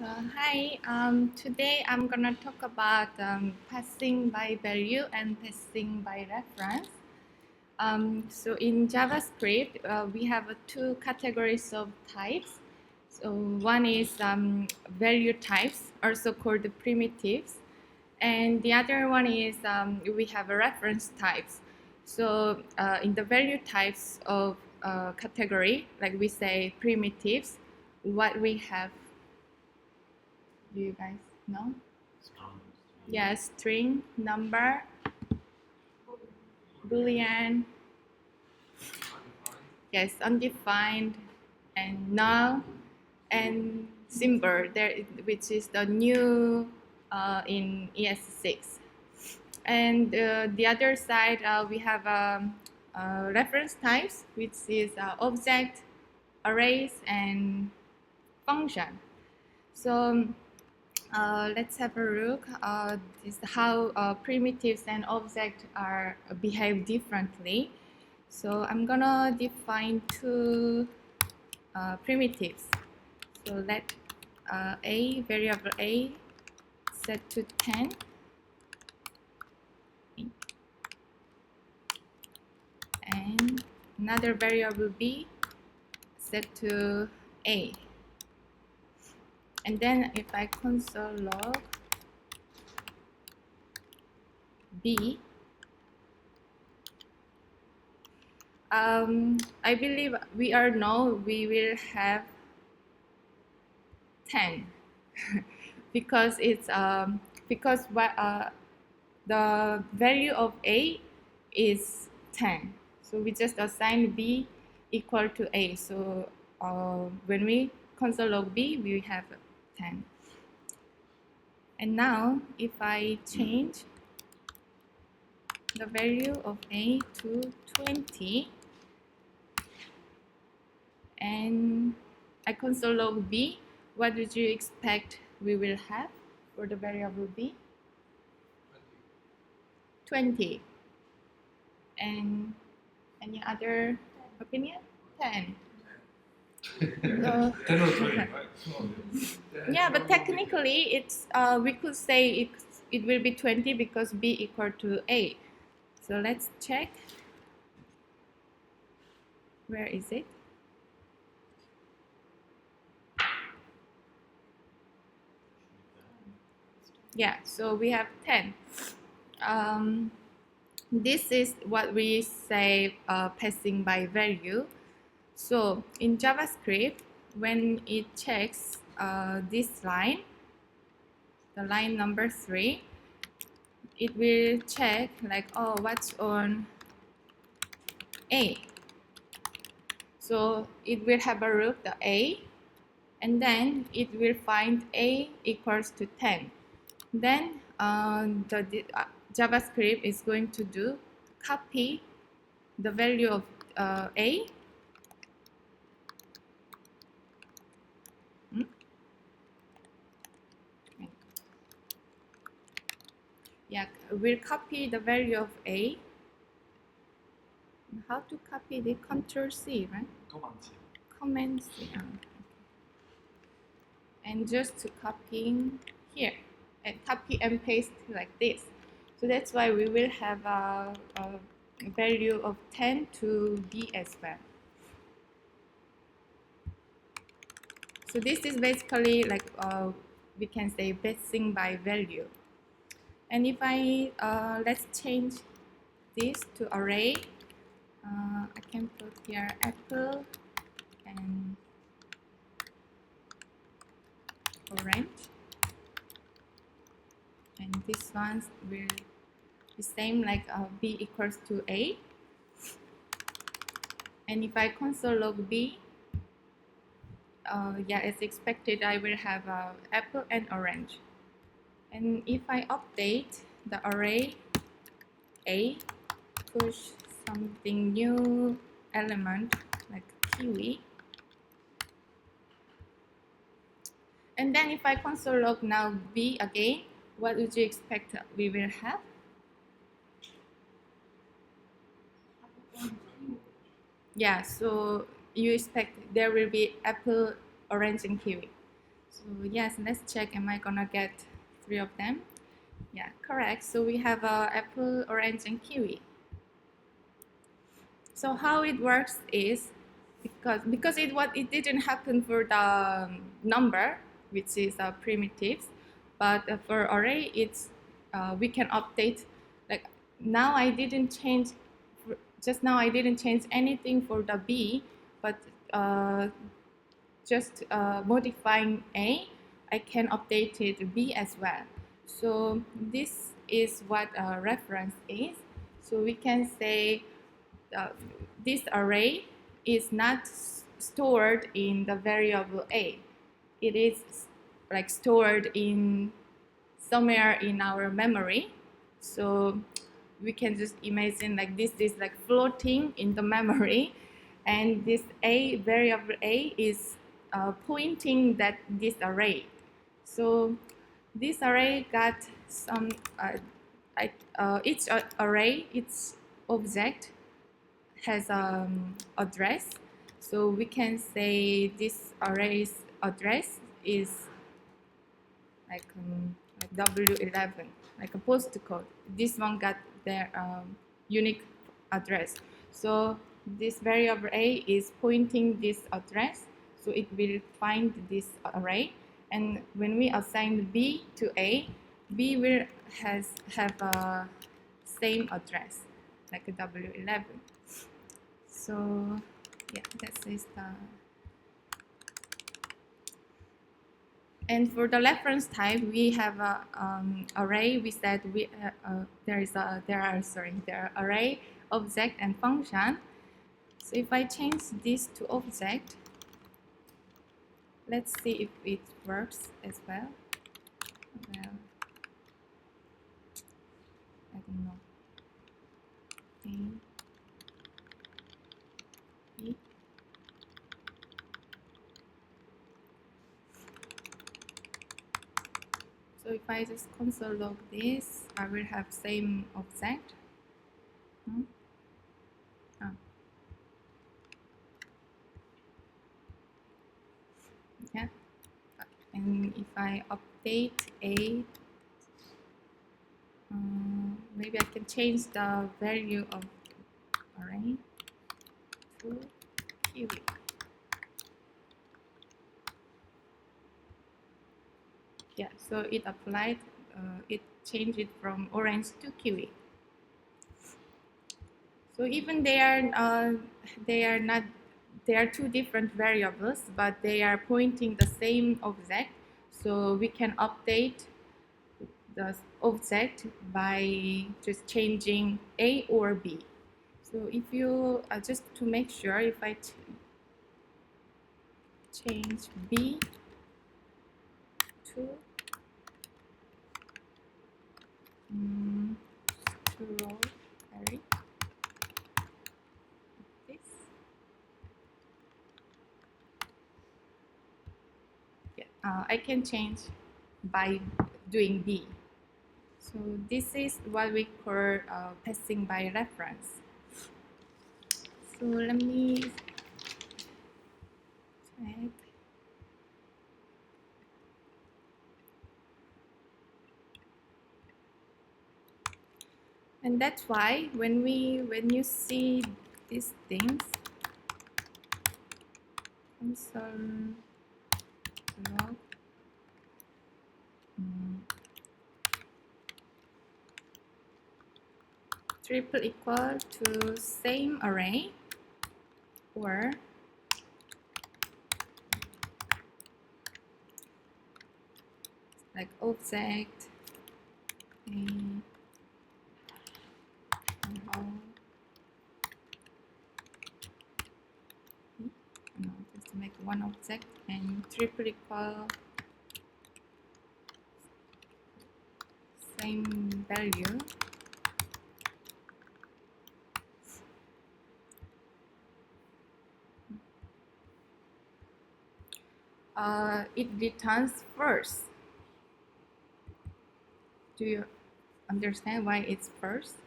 Hi, today I'm gonna talk about passing by value and passing by reference. So in JavaScript, we have two categories of types. So one is value types, also called primitives, and the other one is we have a reference types. So in the value types of category, like we say primitives, what we have. Do you guys know? Yes, string, number, boolean, yes, undefined, and null, and symbol, there, which is the new in ES6. And the other side, we have reference types, which is object, arrays, and function. So let's have a look. This is how primitives and objects are behave differently. So I'm gonna define two primitives. So let a variable a set to 10, and another variable b set to a. And then if I console log b, I believe we are know we will have 10 because it's because the value of a is 10, so we just assign b equal to a. So when we console log b, we have 10. And now if I change the value of a to 20 and I console log b, what would you expect we will have for the variable b? 20. And any other opinion? 10. So, 10 or 20, right? yeah, but technically it's we could say it will be 20 because b equal to a. So let's check. Where is it? Yeah, so we have 10. This is what we say passing by value. So in JavaScript, when it checks this line, the line number 3, it will check like, oh, what's on A. So it will have a root, the A, and then it will find A equals to 10. Then JavaScript is going to do copy the value of A. Yeah, we'll copy the value of A. How to copy the Control C, right? Command C. And just to copying here and copy and paste like this. So that's why we will have a value of 10 to B as well. So this is basically like we can say passing by value. And if I let's change this to array, I can put here apple and orange, and this one will be same like b equals to a. And if I console log b, yeah, as expected, I will have apple and orange. And if I update the array a, push something new element like kiwi, and then if I console log now b again, what would you expect we will have? Yeah, so you expect there will be apple, orange, and kiwi. So yes, let's check. Am I gonna get 3 of them? Yeah, correct. So we have apple, orange, and kiwi. So how it works is because it didn't happen for the number, which is primitives, but for array it's we can update. Like now I didn't change just now I didn't change anything for the b, but just modifying a, I can update it b as well. So this is what a reference is. So we can say uh, this array is not stored in the variable a. It is like stored in somewhere in our memory. So we can just imagine like this is like floating in the memory, and this a variable a is pointing that this array. So this array got some each array, its object has address. So we can say this array's address is like W11, like a postcode. This one got their unique address. So this variable A is pointing this address, so it will find this array. And when we assign B to A, B will have a same address, like a W11. So yeah, that is the. And for the reference type, we have a array. We said there are array, object, and function. So if I change this to object, let's see if it works as well. Well, I don't know. A, B. So if I just console log this, I will have same object. Ah. Yeah. And if I update a, maybe I can change the value of array to kiwi. Yeah, so it applied, it changed it from orange to kiwi. So even they are not, they are two different variables, but they are pointing the same object. So we can update the object by just changing A or B. So if you just to make sure, if I change B to strawberry, this. Yeah, I can change by doing B. So this is what we call passing by reference. So let me check. And that's why when you see these things, console log triple equal to same array or like object just to make one object and triple equal same value. It returns first. Do you understand why it's first?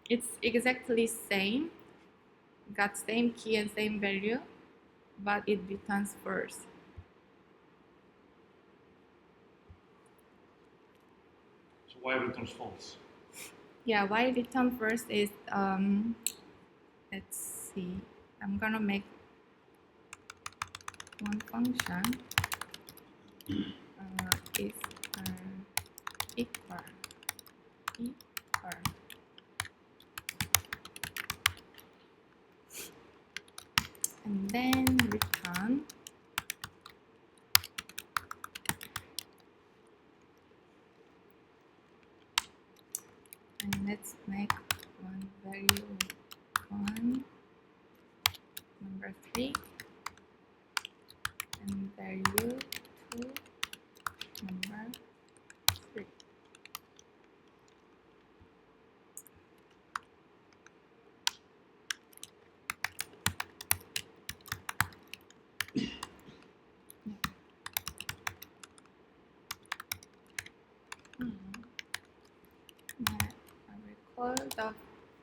It's exactly same, got same key and same value, but it returns first. Y returns false. Yeah, y return first is, let's see, I'm gonna make one function is equal, and then return, and let's make one value 1, number 3, and value 2, number 3. Now I will call the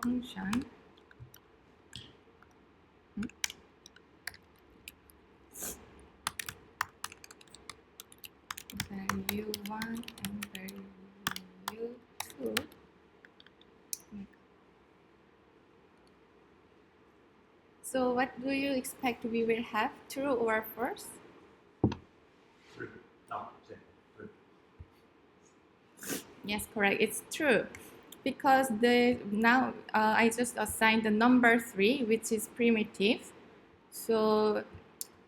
function value 1 and value 2. So what do you expect we will have, true or false? True. No, true. Yes, correct. It's true, because now I just assigned the number 3, which is primitive. So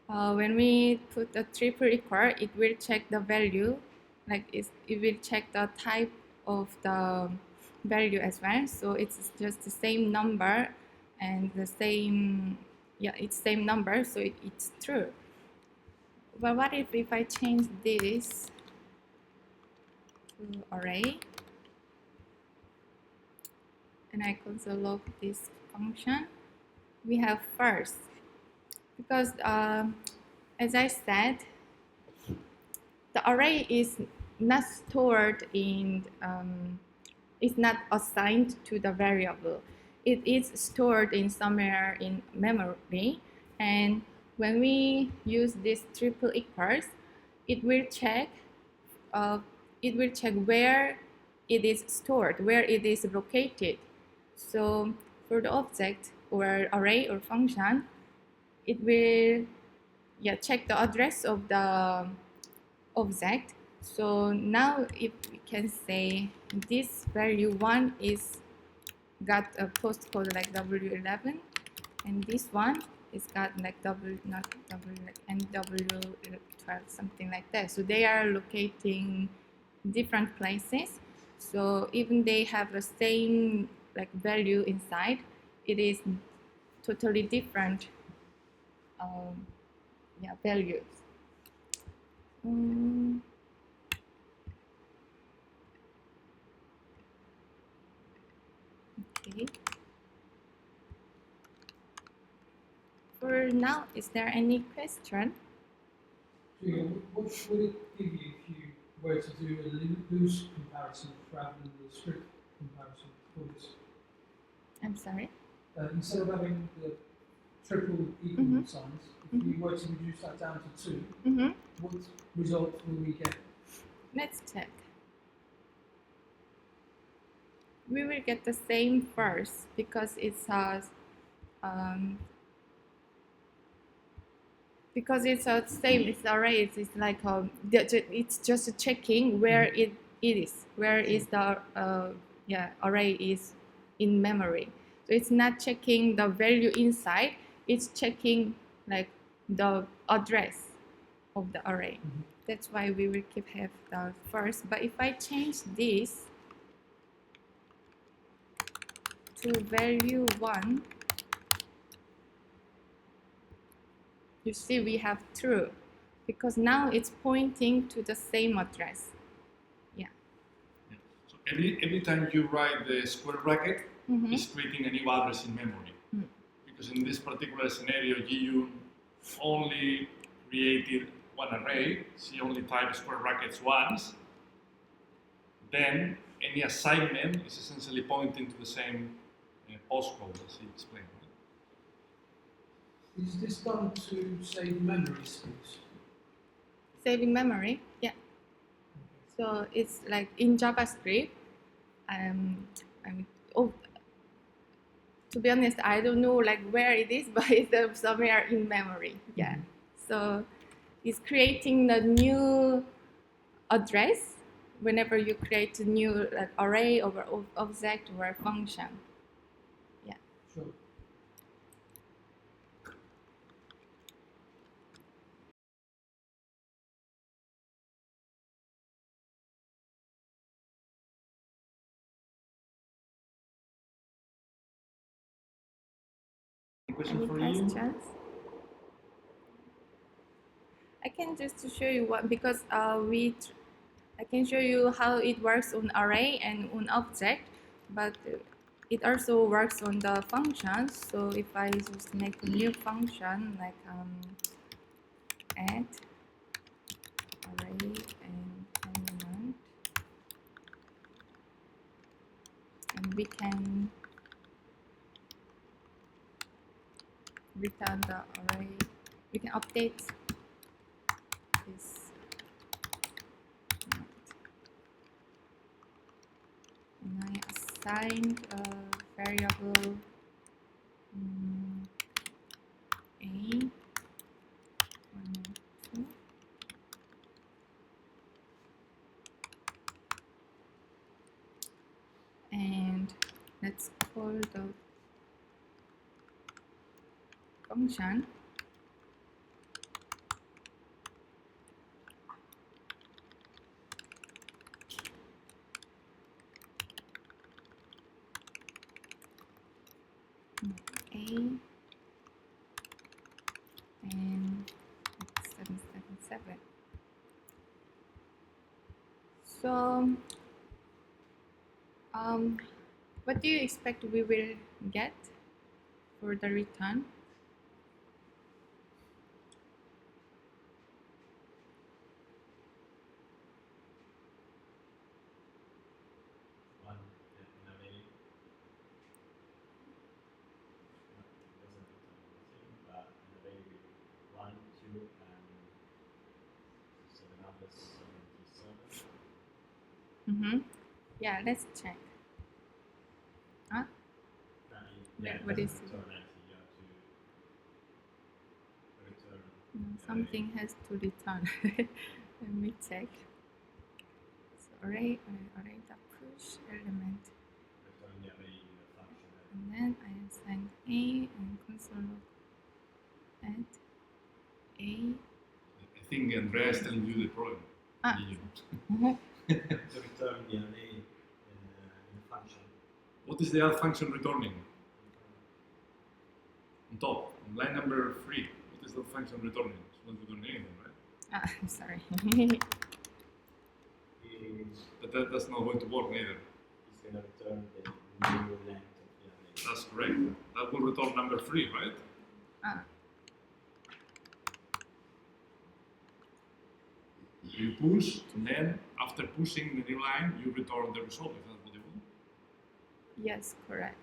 when we put the triple equal, it will check the value, like it will check the type of the value as well. So it's just the same number and the same, yeah, it's same number, so it's true. But what if I change this to array, and I console log this function? We have first, because as I said, the array is not stored in, is not assigned to the variable. It is stored in somewhere in memory, and when we use this triple equals, it will check where it is stored, where it is located. So for the object or array or function, it will check the address of the object. So now if we can say this value 1 is got a postcode like W11, and this one is got like not W, like NW12, something like that. So they are locating different places. So even they have the same like value inside, it is totally different values. Okay. For now, is there any question? What would it give you if you were to do a loose comparison rather than the strict comparison for this? I'm sorry? Instead of having the triple equal signs, if you were to reduce that down to 2, what result will we get? Let's check. We will get the same first, because it's a same, it's array. It's like it's just checking where it is, where is the array is in memory. So it's not checking the value inside. It's checking like the address of the array. That's why we will have the first. But if I change this to value 1, you see we have true, because now it's pointing to the same address. So every time you write the square bracket, it's creating a new address in memory. Because in this particular scenario, Jiyoon only created one array. She only typed square brackets once. Then any assignment is essentially pointing to the same postcode as he explained. Is this done to save memory space? Saving memory, yeah. So it's like in JavaScript, I mean, oh, to be honest, I don't know like where it is, but it's somewhere in memory. Yeah. So it's creating the new address whenever you create a new like, array or object or function. Yeah. Sure. Any question Any for you? questions? I can just show you what because I can show you how it works on array and on object, but it also works on the functions. So if I just make a new function like add array and element, and we can return the array. We can update this. And I assigned a variable a 1 and 2. And let's call the function a and 777. So what do you expect we will get for the return? One in a way doesn't return anything, but in a way we one, two, and so the number is 77. Yeah, let's check. Huh? Yeah, What it is doesn't it? return anything. You have to return. Something has to return. Let me check. So array the push element, Return the array in the function. and then I assign a and console log add a. I think Andrea is telling you the problem. Ah. Jiyoon. To return the array in the function. What is the add function returning? On top, on line number 3, what is the function returning? It's not returning anything, right? I'm sorry. But that's not going to work either. It's going to return the new length of the array. That's correct. That will return number 3, right? You push, and then after pushing the new line, you return the result. Is that what you want? Yes, correct.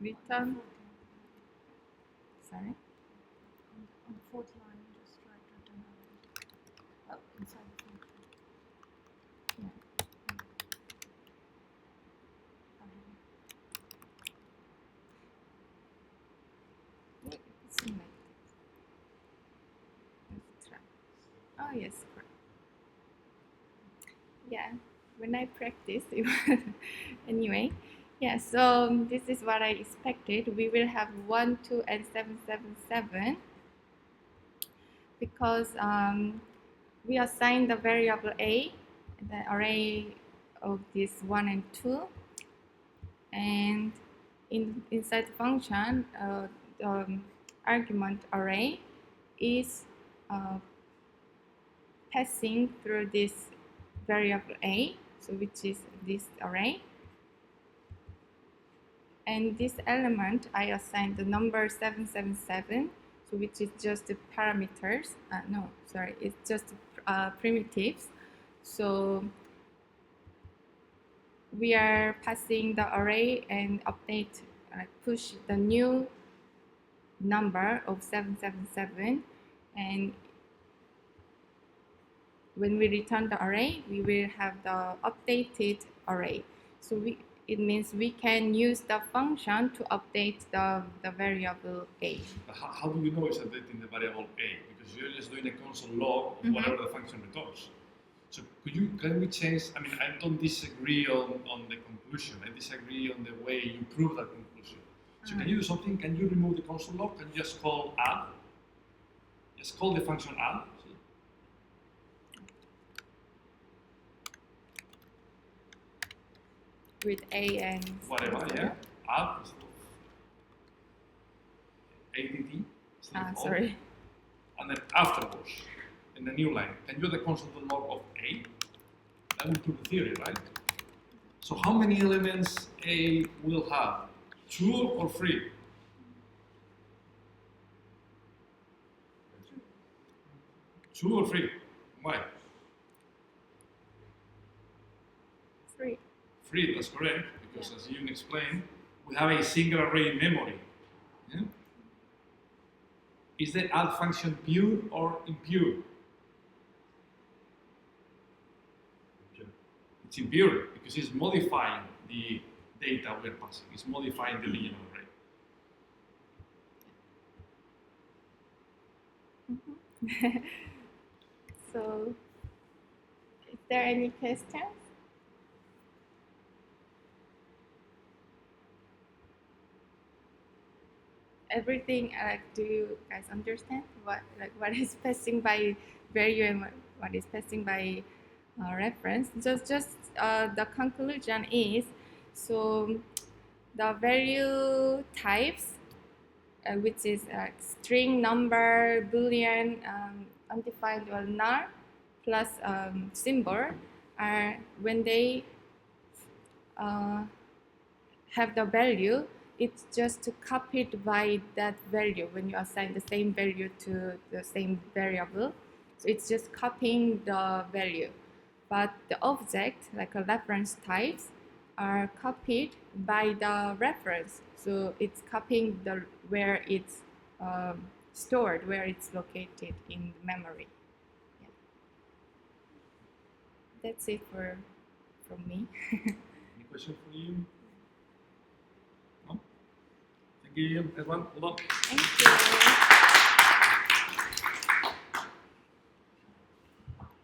Return. Sorry. On the fourth line, just write return array. Oh, inside the function. Yeah. It's like let's try. Oh yes, correct. Yeah, when I practice, anyway. Yeah, so this is what I expected. We will have 1, 2, and 777 because we assigned the variable a, the array of this 1 and 2, and inside the function, the argument array is passing through this variable a, so which is this array. And this element, I assigned the number 777, so which is just the parameters. No, sorry, it's just primitives. So we are passing the array and update, push the new number of 777, and when we return the array, we will have the updated array. So it means we can use the function to update the variable a. But how do we know it's updating the variable a? Because you're just doing a console log of whatever the function returns. So can we change? I mean, I don't disagree on the conclusion. I disagree on the way you prove that conclusion. So can you do something? Can you remove the console log and just call add? Just call the function add. With a and Whatever, yeah. Add add. Sorry. And then afterwards, in the new line, can you do the constant log of a? That will prove the theory, right? So how many elements a will have? 2 or 3? 2 or 3? Why? 3. 3, that's correct, because as you explained, we have a single array in memory. Yeah? Is the add function pure or impure? It's impure because it's modifying the data we're passing. It's modifying the original array. So, is there any questions? Everything, do you guys understand what is passing by value and what is passing by reference? Just the conclusion is, so the value types, which is string, number, boolean, undefined or null, plus symbol, are when they have the value, it's just copied by that value when you assign the same value to the same variable. So it's just copying the value. But the object, like a reference types, are copied by the reference. So it's copying the where it's stored, where it's located in the memory. Yeah. That's it from me. Any question for you? No? Thank you, everyone. Hold on. Thank you.